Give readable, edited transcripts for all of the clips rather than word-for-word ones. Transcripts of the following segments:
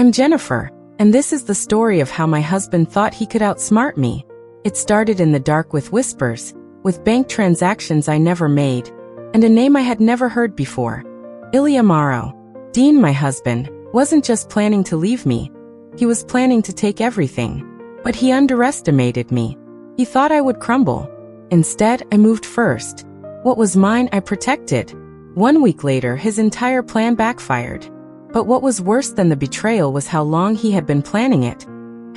I'm Jennifer, and this is the story of how my husband thought he could outsmart me. It started in the dark with whispers, with bank transactions I never made, and a name I had never heard before. Ilia Maro. Dean, my husband, wasn't just planning to leave me. He was planning to take everything. But he underestimated me. He thought I would crumble. Instead, I moved first. What was mine, I protected. 1 week later, his entire plan backfired. But what was worse than the betrayal was how long he had been planning it,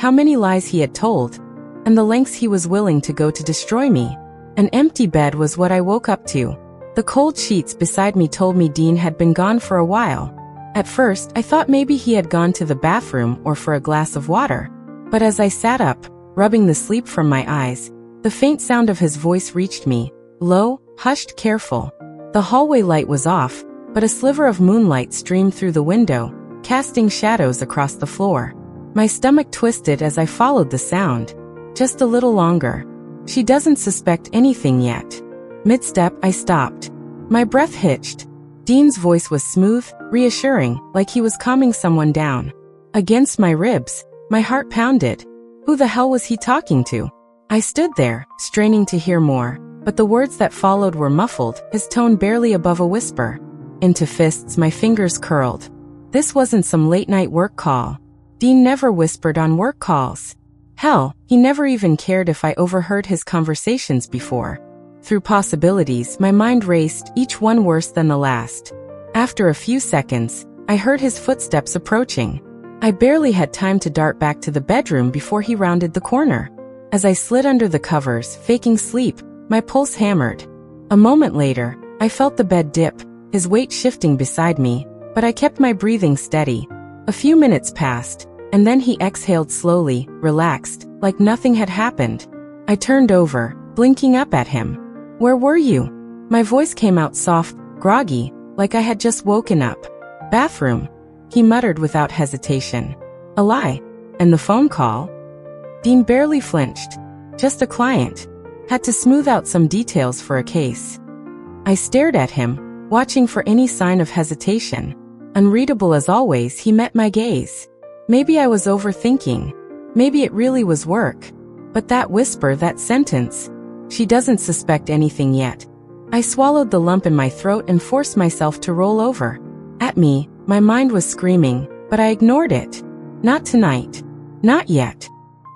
how many lies he had told, and the lengths he was willing to go to destroy me. An empty bed was what I woke up to. The cold sheets beside me told me Dean had been gone for a while. At first, I thought maybe he had gone to the bathroom or for a glass of water. But as I sat up, rubbing the sleep from my eyes, the faint sound of his voice reached me, low, hushed, careful. The hallway light was off, but a sliver of moonlight streamed through the window, casting shadows across the floor. My stomach twisted as I followed the sound. Just a little longer. She doesn't suspect anything yet. Mid-step, I stopped. My breath hitched. Dean's voice was smooth, reassuring, like he was calming someone down. Against my ribs, my heart pounded. Who the hell was he talking to? I stood there, straining to hear more, but the words that followed were muffled, his tone barely above a whisper. Into fists, my fingers curled. This wasn't some late-night work call. Dean never whispered on work calls. Hell, he never even cared if I overheard his conversations before. Through possibilities, my mind raced, each one worse than the last. After a few seconds, I heard his footsteps approaching. I barely had time to dart back to the bedroom before he rounded the corner. As I slid under the covers, faking sleep, my pulse hammered. A moment later, I felt the bed dip, his weight shifting beside me, but I kept my breathing steady. A few minutes passed, and then he exhaled slowly, relaxed, like nothing had happened. I turned over, blinking up at him. Where were you? My voice came out soft, groggy, like I had just woken up. Bathroom, he muttered without hesitation. A lie. And the phone call? Dean barely flinched. Just a client. Had to smooth out some details for a case. I stared at him, watching for any sign of hesitation. Unreadable as always, he met my gaze. Maybe I was overthinking. Maybe it really was work. But that whisper, that sentence, she doesn't suspect anything yet. I swallowed the lump in my throat and forced myself to roll over. At me, my mind was screaming, but I ignored it. Not tonight. Not yet.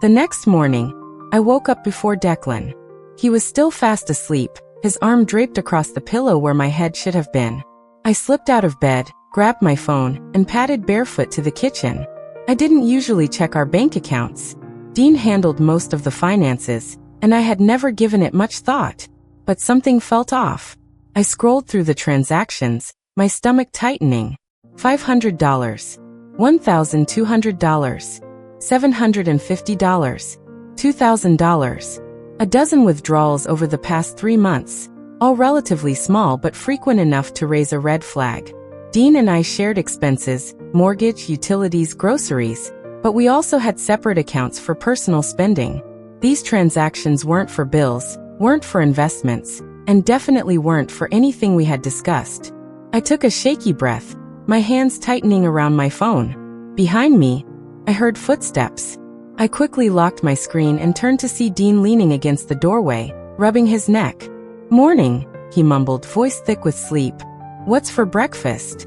The next morning, I woke up before Declan. He was still fast asleep, his arm draped across the pillow where my head should have been. I slipped out of bed, grabbed my phone, and padded barefoot to the kitchen. I didn't usually check our bank accounts. Dean handled most of the finances, and I had never given it much thought. But something felt off. I scrolled through the transactions, my stomach tightening. $500, $1,200, $750, $2,000. A dozen withdrawals over the past 3 months, all relatively small but frequent enough to raise a red flag. Dean and I shared expenses, mortgage, utilities, groceries, but we also had separate accounts for personal spending. These transactions weren't for bills, weren't for investments, and definitely weren't for anything we had discussed. I took a shaky breath, my hands tightening around my phone. Behind me, I heard footsteps. I quickly locked my screen and turned to see Dean leaning against the doorway, rubbing his neck. Morning, he mumbled, voice thick with sleep. What's for breakfast?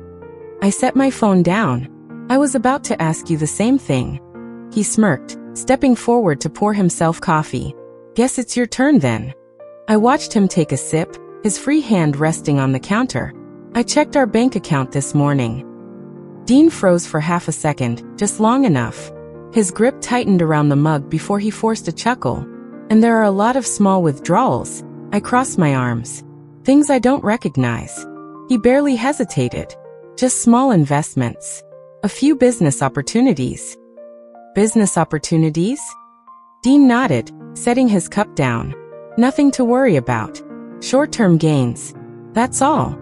I set my phone down. I was about to ask you the same thing. He smirked, stepping forward to pour himself coffee. Guess it's your turn then. I watched him take a sip, his free hand resting on the counter. I checked our bank account this morning. Dean froze for half a second, just long enough. His grip tightened around the mug before he forced a chuckle. And there are a lot of small withdrawals. I crossed my arms. Things I don't recognize. He barely hesitated. Just small investments. A few business opportunities. Business opportunities? Dean nodded, setting his cup down. Nothing to worry about. Short-term gains. That's all.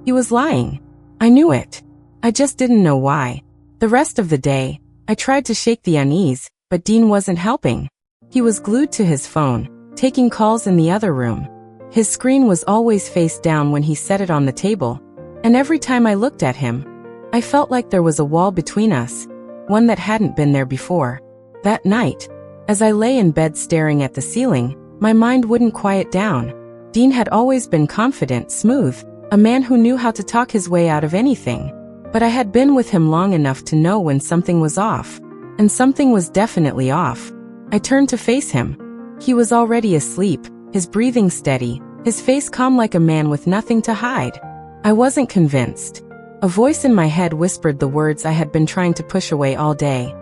He was lying. I knew it. I just didn't know why. The rest of the day, I tried to shake the unease, but Dean wasn't helping. He was glued to his phone, taking calls in the other room. His screen was always face down when he set it on the table, and every time I looked at him, I felt like there was a wall between us. one that hadn't been there before. That night, as I lay in bed staring at the ceiling, my mind wouldn't quiet down. Dean had always been confident, smooth, a man who knew how to talk his way out of anything. But I had been with him long enough to know when something was off. And something was definitely off. I turned to face him. He was already asleep, his breathing steady, his face calm like a man with nothing to hide. I wasn't convinced. A voice in my head whispered the words I had been trying to push away all day.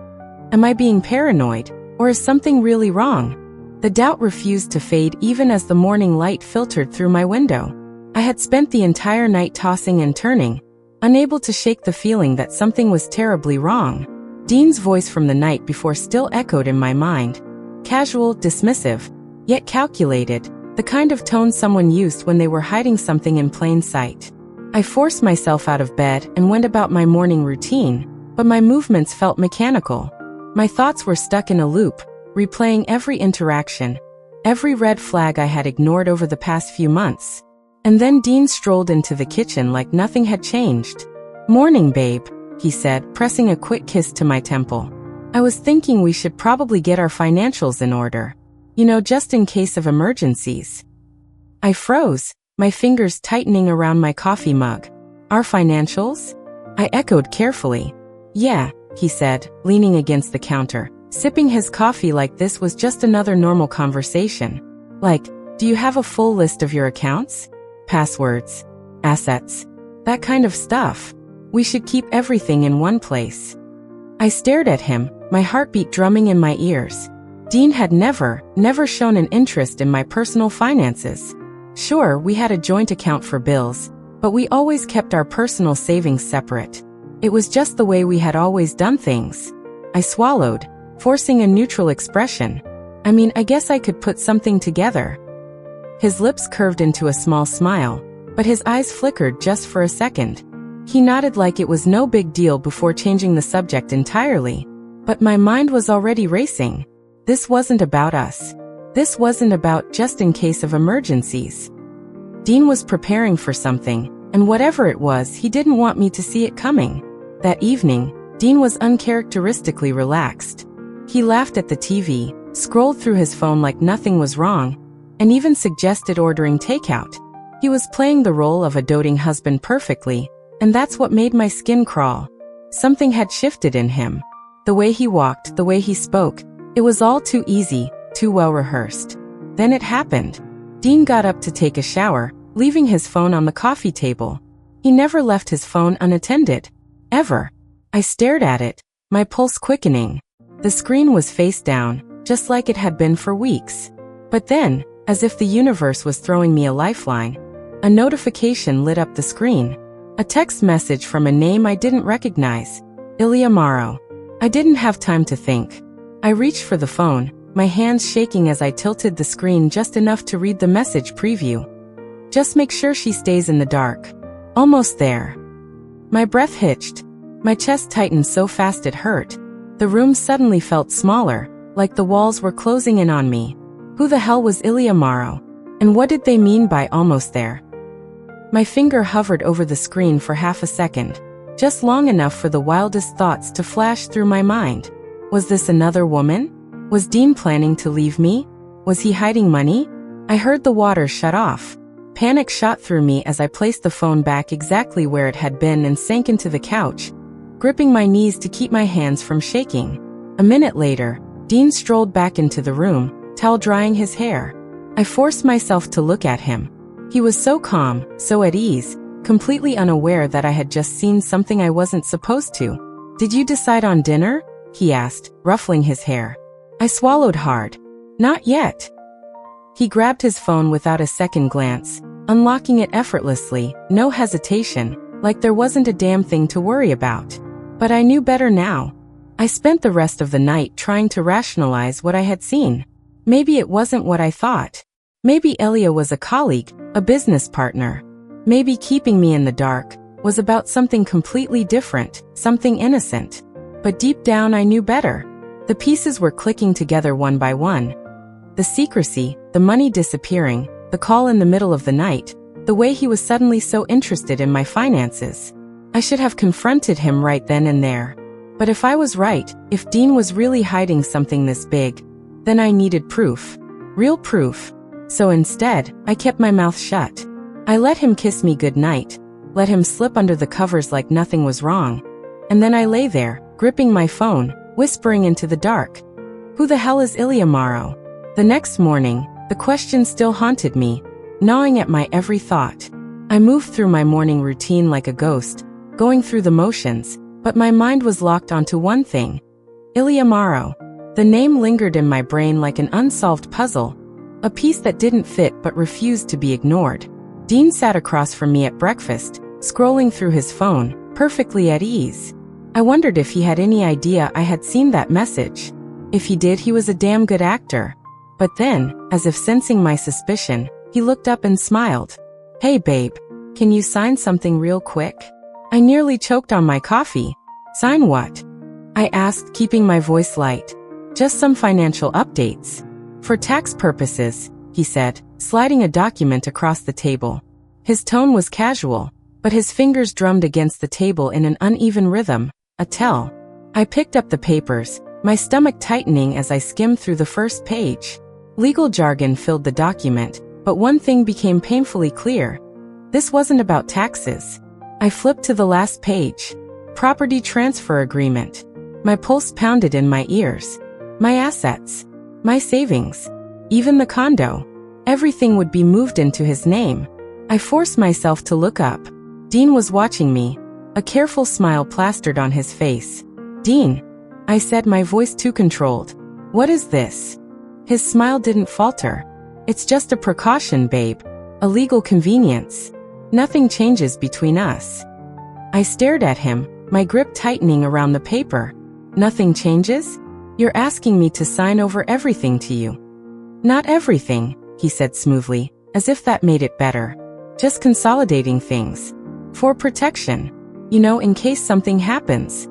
Am I being paranoid, or is something really wrong? The doubt refused to fade even as the morning light filtered through my window. I had spent the entire night tossing and turning, unable to shake the feeling that something was terribly wrong. Dean's voice from the night before still echoed in my mind. Casual, dismissive, yet calculated, the kind of tone someone used when they were hiding something in plain sight. I forced myself out of bed and went about my morning routine, but my movements felt mechanical. My thoughts were stuck in a loop, replaying every interaction, every red flag I had ignored over the past few months. And then Dean strolled into the kitchen like nothing had changed. "Morning, babe," he said, pressing a quick kiss to my temple. "I was thinking we should probably get our financials in order. You know, just in case of emergencies." I froze, my fingers tightening around my coffee mug. "Our financials?" I echoed carefully. "Yeah," he said, leaning against the counter, sipping his coffee like this was just another normal conversation. Like, "Do you have a full list of your accounts? Passwords? Assets? That kind of stuff. We should keep everything in one place." I stared at him, my heartbeat drumming in my ears. Dean had never shown an interest in my personal finances. Sure, we had a joint account for bills, but we always kept our personal savings separate. It was just the way we had always done things. I swallowed, forcing a neutral expression. I mean, I guess I could put something together. His lips curved into a small smile, but his eyes flickered just for a second. He nodded like it was no big deal before changing the subject entirely. But my mind was already racing. This wasn't about us. This wasn't about just in case of emergencies. Dean was preparing for something, and whatever it was, he didn't want me to see it coming. That evening, Dean was uncharacteristically relaxed. He laughed at the TV, scrolled through his phone like nothing was wrong, and even suggested ordering takeout. He was playing the role of a doting husband perfectly, and that's what made my skin crawl. Something had shifted in him. The way he walked, the way he spoke, it was all too easy, too well rehearsed. Then it happened. Dean got up to take a shower, leaving his phone on the coffee table. He never left his phone unattended. Ever. I stared at it, my pulse quickening. The screen was face down, just like it had been for weeks. But then, as if the universe was throwing me a lifeline, a notification lit up the screen. A text message from a name I didn't recognize. Ilia Maro. I didn't have time to think. I reached for the phone, my hands shaking as I tilted the screen just enough to read the message preview. "Just make sure she stays in the dark." Almost there. My breath hitched. My chest tightened so fast it hurt. The room suddenly felt smaller, like the walls were closing in on me. Who the hell was Ilia Maro? And what did they mean by almost there? My finger hovered over the screen for half a second, just long enough for the wildest thoughts to flash through my mind. Was this another woman? Was Dean planning to leave me? Was he hiding money? I heard the water shut off. Panic shot through me as I placed the phone back exactly where it had been and sank into the couch, gripping my knees to keep my hands from shaking. A minute later, Dean strolled back into the room, towel drying his hair. I forced myself to look at him. He was so calm, so at ease, completely unaware that I had just seen something I wasn't supposed to. "Did you decide on dinner?" he asked, ruffling his hair. I swallowed hard. "Not yet." He grabbed his phone without a second glance, unlocking it effortlessly, no hesitation, like there wasn't a damn thing to worry about. But I knew better now. I spent the rest of the night trying to rationalize what I had seen. Maybe it wasn't what I thought. Maybe Ilia was a colleague, a business partner. Maybe keeping me in the dark was about something completely different, something innocent. But deep down I knew better. The pieces were clicking together one by one. The secrecy, the money disappearing, the call in the middle of the night, the way he was suddenly so interested in my finances. I should have confronted him right then and there. But if I was right, if Dean was really hiding something this big, then I needed proof. Real proof. So instead, I kept my mouth shut. I let him kiss me goodnight, let him slip under the covers like nothing was wrong. And then I lay there, gripping my phone, whispering into the dark. Who the hell is Ilia Maro? The next morning, the question still haunted me, gnawing at my every thought. I moved through my morning routine like a ghost, going through the motions, but my mind was locked onto one thing. Ilia Maro. The name lingered in my brain like an unsolved puzzle, a piece that didn't fit but refused to be ignored. Dean sat across from me at breakfast, scrolling through his phone, perfectly at ease. I wondered if he had any idea I had seen that message. If he did, he was a damn good actor. But then, as if sensing my suspicion, he looked up and smiled. Hey babe, can you sign something real quick? I nearly choked on my coffee. Sign what? I asked, keeping my voice light. Just some financial updates. For tax purposes, he said, sliding a document across the table. His tone was casual, but his fingers drummed against the table in an uneven rhythm, a tell. I picked up the papers, my stomach tightening as I skimmed through the first page. Legal jargon filled the document, but one thing became painfully clear. This wasn't about taxes. I flipped to the last page. Property transfer agreement. My pulse pounded in my ears. My assets. My savings. Even the condo. Everything would be moved into his name. I forced myself to look up. Dean was watching me, a careful smile plastered on his face. Dean, I said, my voice too controlled. What is this? His smile didn't falter. It's just a precaution, babe. A legal convenience. Nothing changes between us. I stared at him, my grip tightening around the paper. Nothing changes? You're asking me to sign over everything to you. Not everything, he said smoothly, as if that made it better. Just consolidating things. For protection. You know, in case something happens.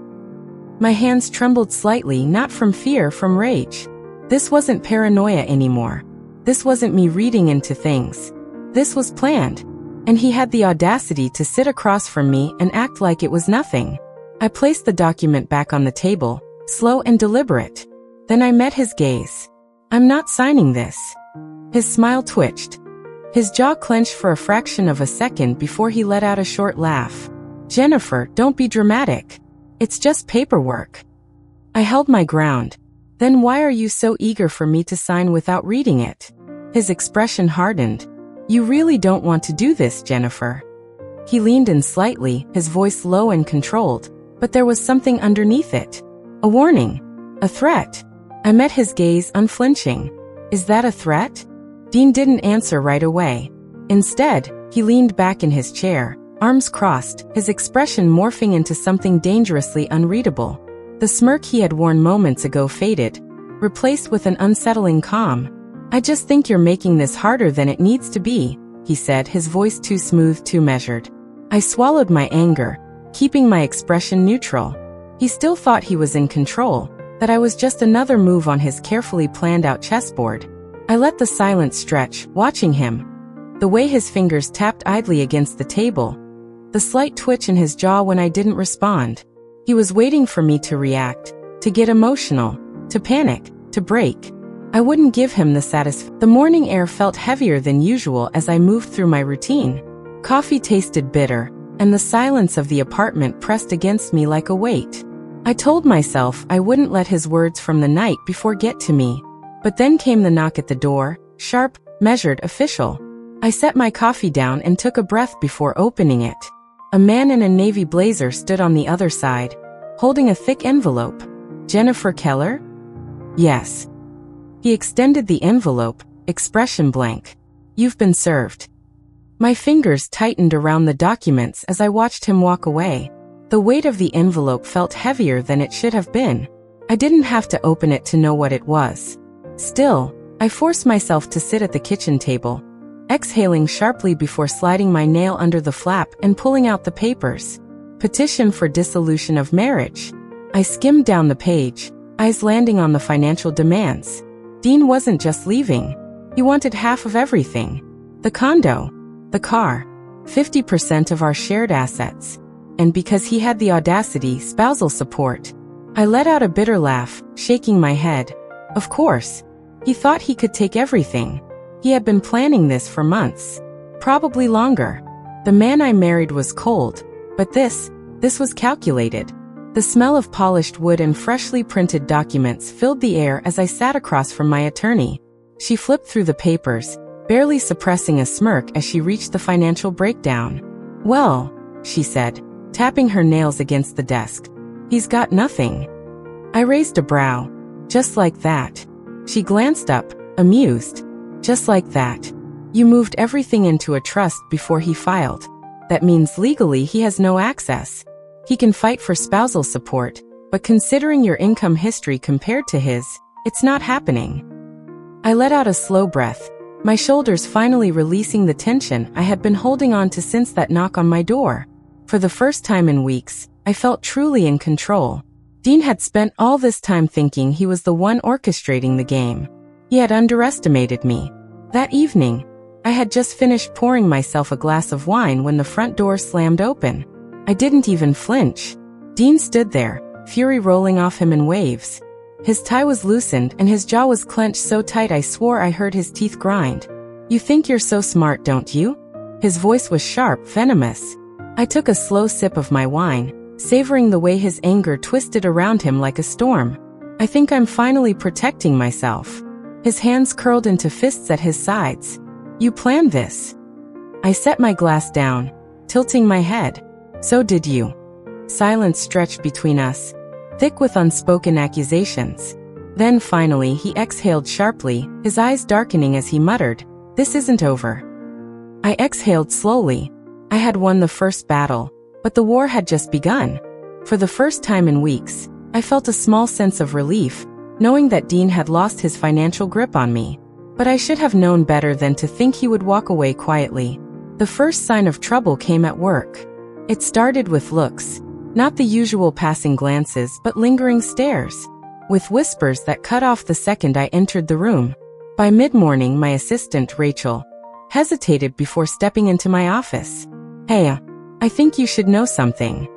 My hands trembled slightly, not from fear, from rage. This wasn't paranoia anymore. This wasn't me reading into things. This was planned. And he had the audacity to sit across from me and act like it was nothing. I placed the document back on the table, slow and deliberate. Then I met his gaze. I'm not signing this. His smile twitched. His jaw clenched for a fraction of a second before he let out a short laugh. Jennifer, don't be dramatic. It's just paperwork. I held my ground. Then why are you so eager for me to sign without reading it? His expression hardened. You really don't want to do this, Jennifer. He leaned in slightly, his voice low and controlled, but there was something underneath it. A warning. A threat. I met his gaze, unflinching. Is that a threat? Dean didn't answer right away. Instead, he leaned back in his chair, arms crossed, his expression morphing into something dangerously unreadable. The smirk he had worn moments ago faded, replaced with an unsettling calm. I just think you're making this harder than it needs to be, he said, his voice too smooth, too measured. I swallowed my anger, keeping my expression neutral. He still thought he was in control, that I was just another move on his carefully planned out chessboard. I let the silence stretch, watching him. The way his fingers tapped idly against the table. The slight twitch in his jaw when I didn't respond. He was waiting for me to react, to get emotional, to panic, to break. I wouldn't give him the satisfaction. The morning air felt heavier than usual as I moved through my routine. Coffee tasted bitter, and the silence of the apartment pressed against me like a weight. I told myself I wouldn't let his words from the night before get to me. But then came the knock at the door, sharp, measured, official. I set my coffee down and took a breath before opening it. A man in a navy blazer stood on the other side, holding a thick envelope. Jennifer Keller? Yes. He extended the envelope, expression blank. You've been served. My fingers tightened around the documents as I watched him walk away. The weight of the envelope felt heavier than it should have been. I didn't have to open it to know what it was. Still, I forced myself to sit at the kitchen table, exhaling sharply before sliding my nail under the flap and pulling out the papers. Petition for dissolution of marriage. I skimmed down the page, eyes landing on the financial demands. Dean wasn't just leaving. He wanted half of everything. The condo, the car, 50% of our shared assets. And because he had the audacity, spousal support. I let out a bitter laugh, shaking my head. Of course. He thought he could take everything. He had been planning this for months. Probably longer. The man I married was cold, but this was calculated. The smell of polished wood and freshly printed documents filled the air as I sat across from my attorney. She flipped through the papers, barely suppressing a smirk as she reached the financial breakdown. Well, she said, tapping her nails against the desk. He's got nothing. I raised a brow. Just like that. She glanced up, amused. Just like that. You moved everything into a trust before he filed. That means legally he has no access. He can fight for spousal support, but considering your income history compared to his, it's not happening. I let out a slow breath, my shoulders finally releasing the tension I had been holding on to since that knock on my door. For the first time in weeks, I felt truly in control. Dean had spent all this time thinking he was the one orchestrating the game. He had underestimated me. That evening, I had just finished pouring myself a glass of wine when the front door slammed open. I didn't even flinch. Dean stood there, fury rolling off him in waves. His tie was loosened and his jaw was clenched so tight I swore I heard his teeth grind. You think you're so smart, don't you? His voice was sharp, venomous. I took a slow sip of my wine, savoring the way his anger twisted around him like a storm. I think I'm finally protecting myself. His hands curled into fists at his sides. You planned this. I set my glass down, tilting my head. So did you. Silence stretched between us, thick with unspoken accusations. Then finally he exhaled sharply, his eyes darkening as he muttered, "This isn't over." I exhaled slowly. I had won the first battle, but the war had just begun. For the first time in weeks, I felt a small sense of relief, knowing that Dean had lost his financial grip on me. But I should have known better than to think he would walk away quietly. The first sign of trouble came at work. It started with looks. Not the usual passing glances but lingering stares. With whispers that cut off the second I entered the room. By mid-morning my assistant, Rachel, hesitated before stepping into my office. "Hey, I think you should know something."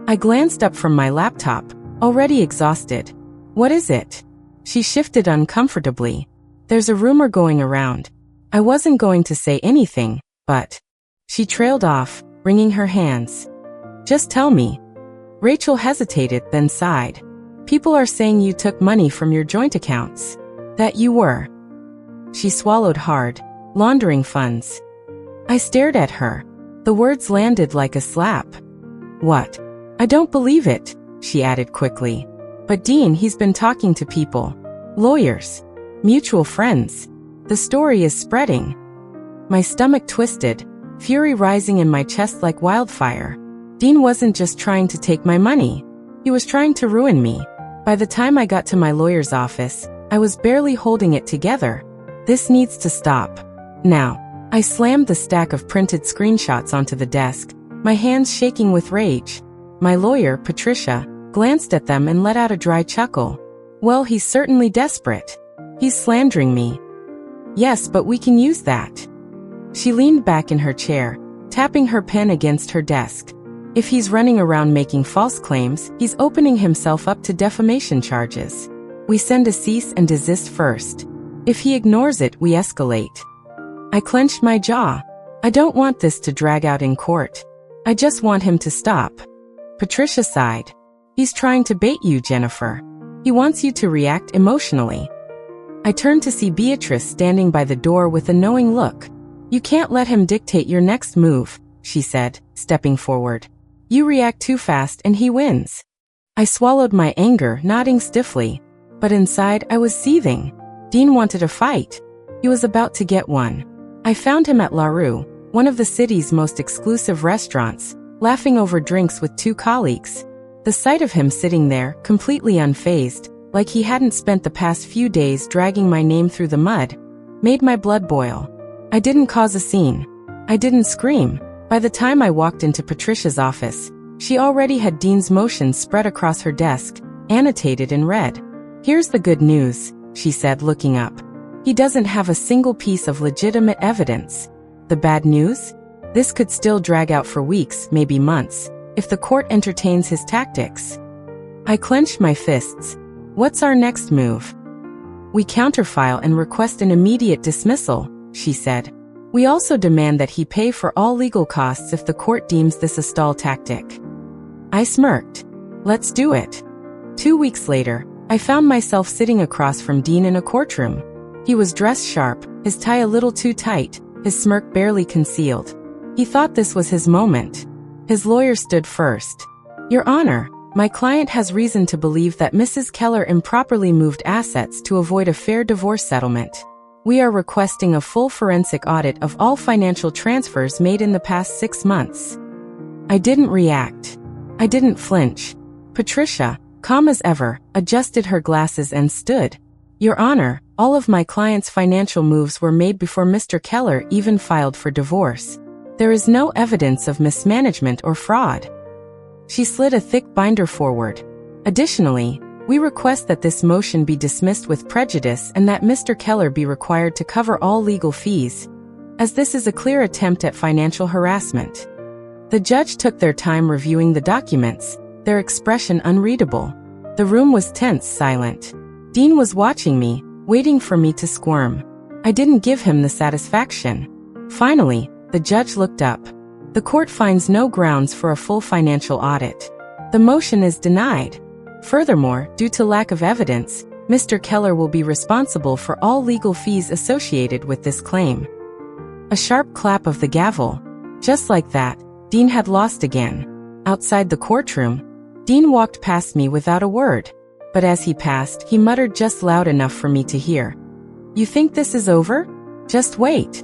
I glanced up from my laptop, already exhausted. "What is it?" She shifted uncomfortably. "There's a rumor going around." I wasn't going to say anything, but... She trailed off, wringing her hands. "Just tell me." Rachel hesitated, then sighed. "People are saying you took money from your joint accounts. That you were." She swallowed hard. "Laundering funds." I stared at her. The words landed like a slap. "What?" "I don't believe it," she added quickly. "But Dean, he's been talking to people. Lawyers. Mutual friends. The story is spreading." My stomach twisted, fury rising in my chest like wildfire. Dean wasn't just trying to take my money. He was trying to ruin me. By the time I got to my lawyer's office, I was barely holding it together. This needs to stop. Now. I slammed the stack of printed screenshots onto the desk, my hands shaking with rage. My lawyer, Patricia, glanced at them and let out a dry chuckle. "Well, he's certainly desperate. He's slandering me." "Yes, but we can use that." She leaned back in her chair, tapping her pen against her desk. "If he's running around making false claims, he's opening himself up to defamation charges. We send a cease and desist first. If he ignores it, we escalate." I clenched my jaw. I don't want this to drag out in court. I just want him to stop. Patricia sighed. "He's trying to bait you, Jennifer. He wants you to react emotionally." I turned to see Beatrice standing by the door with a knowing look. "You can't let him dictate your next move," she said, stepping forward. "You react too fast and he wins." I swallowed my anger, nodding stiffly. But inside, I was seething. Dean wanted a fight. He was about to get one. I found him at La Rue, one of the city's most exclusive restaurants, laughing over drinks with two colleagues. The sight of him sitting there, completely unfazed, like he hadn't spent the past few days dragging my name through the mud, made my blood boil. I didn't cause a scene. I didn't scream. By the time I walked into Patricia's office, she already had Dean's motions spread across her desk, annotated in red. "Here's the good news," she said, looking up. "He doesn't have a single piece of legitimate evidence. The bad news? This could still drag out for weeks, maybe months, if the court entertains his tactics." I clenched my fists. What's our next move? We counterfile and request an immediate dismissal, she said. We also demand that he pay for all legal costs if the court deems this a stall tactic. I smirked. Let's do it. 2 weeks later, I found myself sitting across from Dean in a courtroom. He was dressed sharp, his tie a little too tight, his smirk barely concealed. He thought this was his moment. His lawyer stood first. Your Honor, my client has reason to believe that Mrs. Keller improperly moved assets to avoid a fair divorce settlement. We are requesting a full forensic audit of all financial transfers made in the past 6 months. I didn't react. I didn't flinch. Patricia, calm as ever, adjusted her glasses and stood. Your Honor, all of my client's financial moves were made before Mr. Keller even filed for divorce. There is no evidence of mismanagement or fraud. She slid a thick binder forward. Additionally, we request that this motion be dismissed with prejudice and that Mr. Keller be required to cover all legal fees, as this is a clear attempt at financial harassment. The judge took their time reviewing the documents, their expression unreadable. The room was tense, silent. Dean was watching me, waiting for me to squirm. I didn't give him the satisfaction. Finally, the judge looked up. The court finds no grounds for a full financial audit. The motion is denied. Furthermore, due to lack of evidence, Mr. Keller will be responsible for all legal fees associated with this claim. A sharp clap of the gavel. Just like that, Dean had lost again. Outside the courtroom, Dean walked past me without a word. But as he passed, he muttered just loud enough for me to hear. You think this is over? Just wait.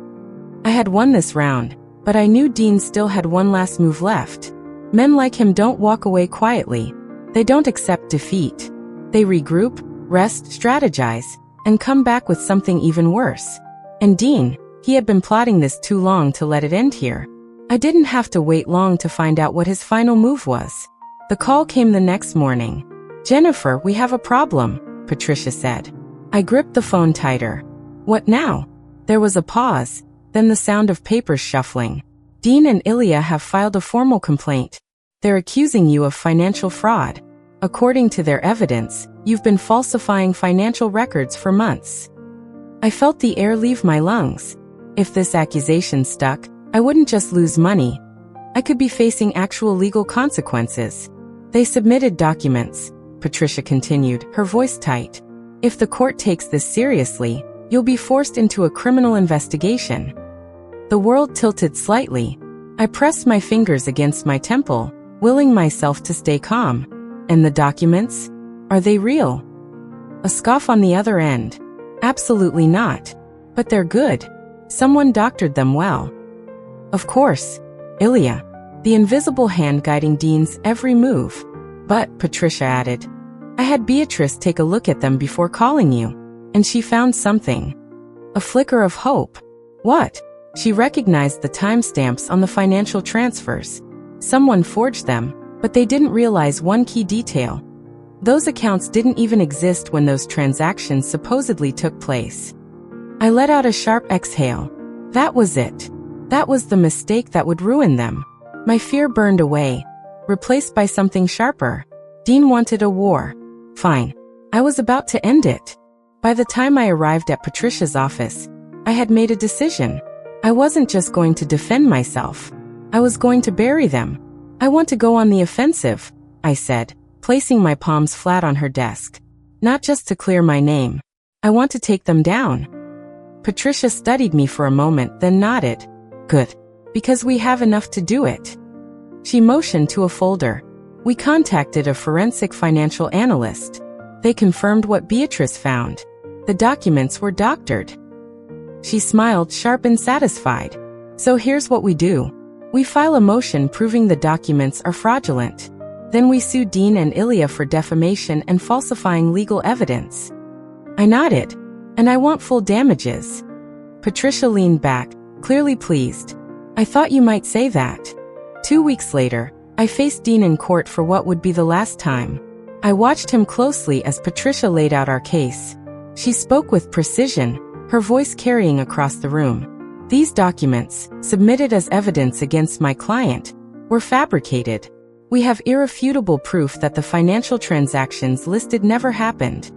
I had won this round, but I knew Dean still had one last move left. Men like him don't walk away quietly. They don't accept defeat. They regroup, rest, strategize, and come back with something even worse. And Dean, he had been plotting this too long to let it end here. I didn't have to wait long to find out what his final move was. The call came the next morning. Jennifer, we have a problem, Patricia said. I gripped the phone tighter. What now? There was a pause, then the sound of papers shuffling. Dean and Ilia have filed a formal complaint. They're accusing you of financial fraud. According to their evidence, you've been falsifying financial records for months. I felt the air leave my lungs. If this accusation stuck, I wouldn't just lose money. I could be facing actual legal consequences. They submitted documents, Patricia continued, her voice tight. If the court takes this seriously, you'll be forced into a criminal investigation. The world tilted slightly. I pressed my fingers against my temple, willing myself to stay calm. And the documents? Are they real? A scoff on the other end. Absolutely not. But they're good. Someone doctored them well. Of course, Ilia. The invisible hand guiding Dean's every move. But, Patricia added, I had Beatrice take a look at them before calling you, and she found something. A flicker of hope. What? She recognized the timestamps on the financial transfers. Someone forged them, but they didn't realize one key detail. Those accounts didn't even exist when those transactions supposedly took place. I let out a sharp exhale. That was it. That was the mistake that would ruin them. My fear burned away, replaced by something sharper. Dean wanted a war. Fine. I was about to end it. By the time I arrived at Patricia's office, I had made a decision. I wasn't just going to defend myself. I was going to bury them. I want to go on the offensive, I said, placing my palms flat on her desk. Not just to clear my name. I want to take them down. Patricia studied me for a moment, then nodded. Good. Because we have enough to do it. She motioned to a folder. We contacted a forensic financial analyst. They confirmed what Beatrice found. The documents were doctored. She smiled, sharp and satisfied. So here's what we do. We file a motion proving the documents are fraudulent. Then we sue Dean and Ilia for defamation and falsifying legal evidence. I nodded. And I want full damages. Patricia leaned back, clearly pleased. I thought you might say that. 2 weeks later, I faced Dean in court for what would be the last time. I watched him closely as Patricia laid out our case. She spoke with precision, her voice carrying across the room. These documents, submitted as evidence against my client, were fabricated. We have irrefutable proof that the financial transactions listed never happened.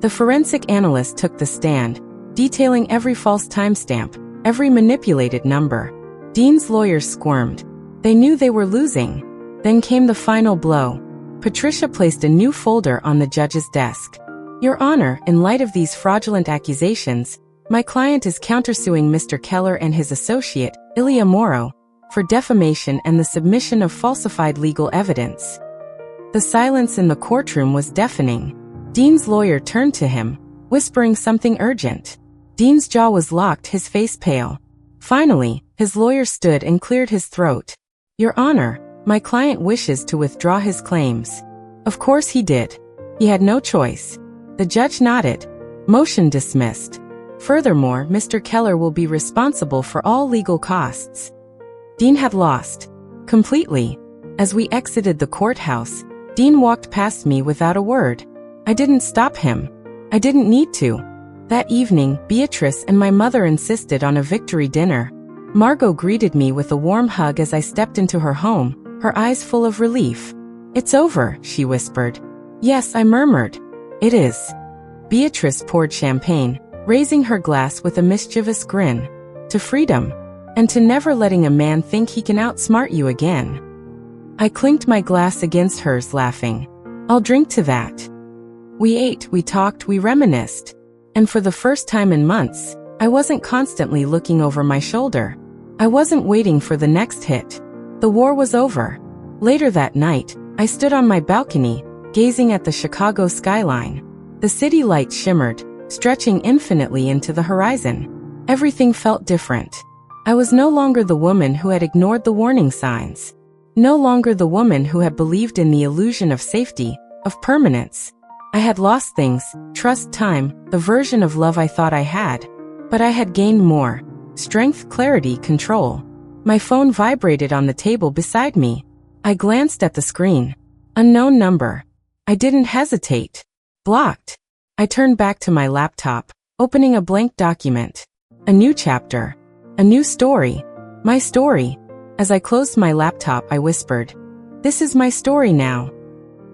The forensic analyst took the stand, detailing every false timestamp, every manipulated number. Dean's lawyers squirmed. They knew they were losing. Then came the final blow. Patricia placed a new folder on the judge's desk. Your Honor, in light of these fraudulent accusations, my client is countersuing Mr. Keller and his associate, Ilia Maro, for defamation and the submission of falsified legal evidence. The silence in the courtroom was deafening. Dean's lawyer turned to him, whispering something urgent. Dean's jaw was locked, his face pale. Finally, his lawyer stood and cleared his throat. Your Honor, my client wishes to withdraw his claims. Of course he did. He had no choice. The judge nodded. Motion dismissed. Furthermore, Mr. Keller will be responsible for all legal costs. Dean had lost. Completely. As we exited the courthouse, Dean walked past me without a word. I didn't stop him. I didn't need to. That evening, Beatrice and my mother insisted on a victory dinner. Margot greeted me with a warm hug as I stepped into her home, her eyes full of relief. It's over, she whispered. Yes, I murmured. It is. Beatrice poured champagne, raising her glass with a mischievous grin. To freedom. And to never letting a man think he can outsmart you again. I clinked my glass against hers, laughing. I'll drink to that. We ate, we talked, we reminisced. And for the first time in months, I wasn't constantly looking over my shoulder. I wasn't waiting for the next hit. The war was over. Later that night, I stood on my balcony, gazing at the Chicago skyline. The city lights shimmered, stretching infinitely into the horizon. Everything felt different. I was no longer the woman who had ignored the warning signs. No longer the woman who had believed in the illusion of safety, of permanence. I had lost things, trust, time, the version of love I thought I had. But I had gained more. Strength, clarity, control. My phone vibrated on the table beside me. I glanced at the screen. Unknown number. I didn't hesitate. Blocked. I turned back to my laptop, opening a blank document. A new chapter. A new story. My story. As I closed my laptop, I whispered, "This is my story now."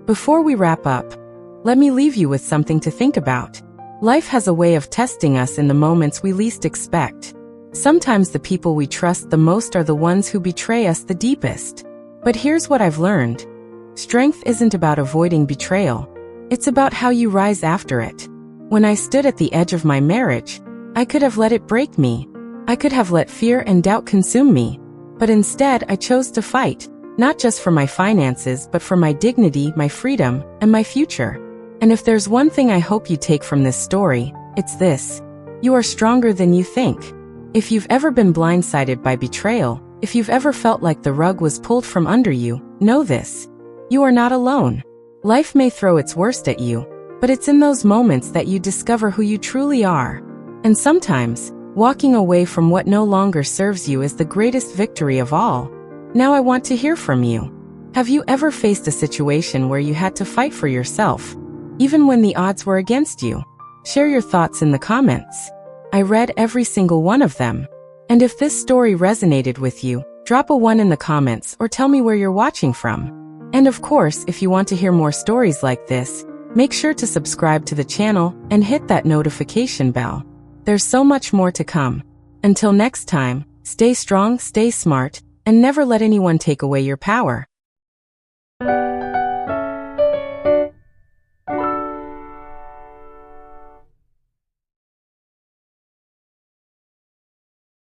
Before we wrap up, let me leave you with something to think about. Life has a way of testing us in the moments we least expect. Sometimes the people we trust the most are the ones who betray us the deepest. But here's what I've learned. Strength isn't about avoiding betrayal. It's about how you rise after it. When I stood at the edge of my marriage, I could have let it break me. I could have let fear and doubt consume me. But instead, I chose to fight, not just for my finances, but for my dignity, my freedom, and my future. And if there's one thing I hope you take from this story, it's this. You are stronger than you think. If you've ever been blindsided by betrayal, if you've ever felt like the rug was pulled from under you, know this. You are not alone. Life may throw its worst at you, but it's in those moments that you discover who you truly are. And sometimes, walking away from what no longer serves you is the greatest victory of all. Now I want to hear from you. Have you ever faced a situation where you had to fight for yourself, even when the odds were against you? Share your thoughts in the comments. I read every single one of them. And if this story resonated with you, drop a 1 in the comments or tell me where you're watching from. And of course, if you want to hear more stories like this, make sure to subscribe to the channel and hit that notification bell. There's so much more to come. Until next time, stay strong, stay smart, and never let anyone take away your power.